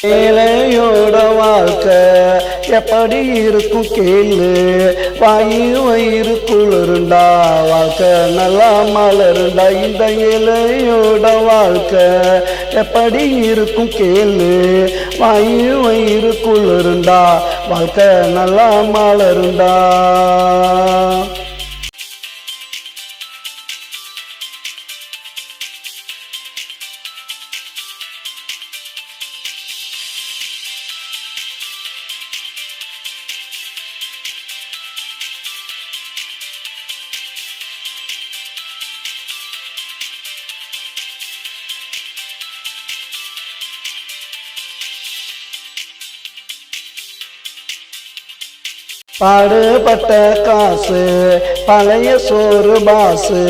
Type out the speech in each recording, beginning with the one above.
ஏழையோட வாழ்க்கை எப்படி இருக்கும் கேளு. வாயு வயிறு குளிருண்டா வாழ்க்கை நல்லா மலருண்டா. இந்த ஏழையோட வாழ்க்கை எப்படி இருக்கும் கேளு. வாயு வயிறு குளிருண்டா வாழ்க்கை நல்லா மலருண்டா. பாடுபட்ட காசு பழைய சோறு பாசு.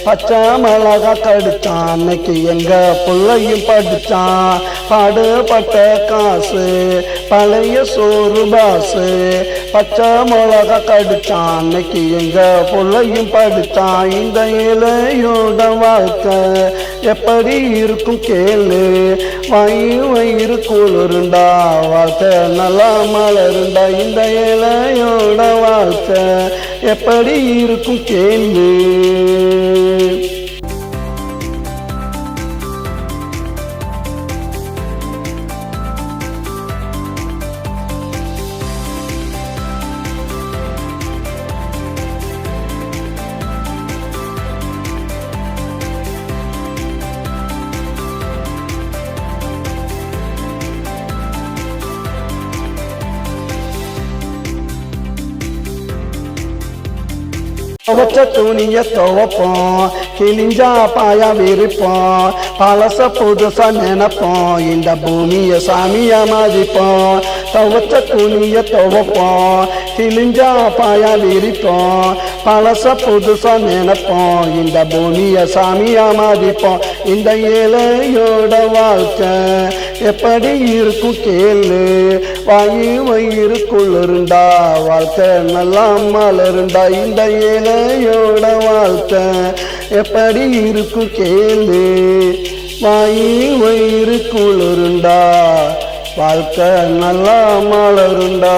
பச்சை மிளகா கடிச்சான் அன்னைக்கு எங்க பிள்ளையும் படிச்சான். பாடுபட்ட காசு பழைய சோறு பாசு. பச்சை மிளகா கடிச்சான் அன்னைக்கு எங்க பிள்ளையும் படிச்சான். இந்த இலையோட வாழ்க்கை எப்படி இருக்கும் கேளு. வயிறு குளிருண்டா வாழ்க்கை நல்லா மலருண்டா. இந்த இலையோட வாழ்க்கை எப்படி இருக்கும் கேளு. துவச்ச துணிய துவப்போம், கிழிஞ்சா பாயா விரிப்போம். பழச புதுசா நினைப்போம், இந்த பூமிய சாமியா மதிப்போம். துவச்ச துணிய துவப்போம், கிழிஞ்சா பாயா விரிப்போம். பழச புதுசா நினைப்போம், இந்த பூமிய சாமியா மதிப்போம். இந்த ஏழையோட வாழ்க்கை எப்படி இருக்கும் கேளு. வயிறு குளிருண்டா வாழ்க்கை நல்லா மலருண்டா. இந்த ஏழையோட வாழ்க்கை எப்படி இருக்கும் கேளு. வயிறு குளிருண்டா வாழ்க்கை நல்லா மலருண்டா.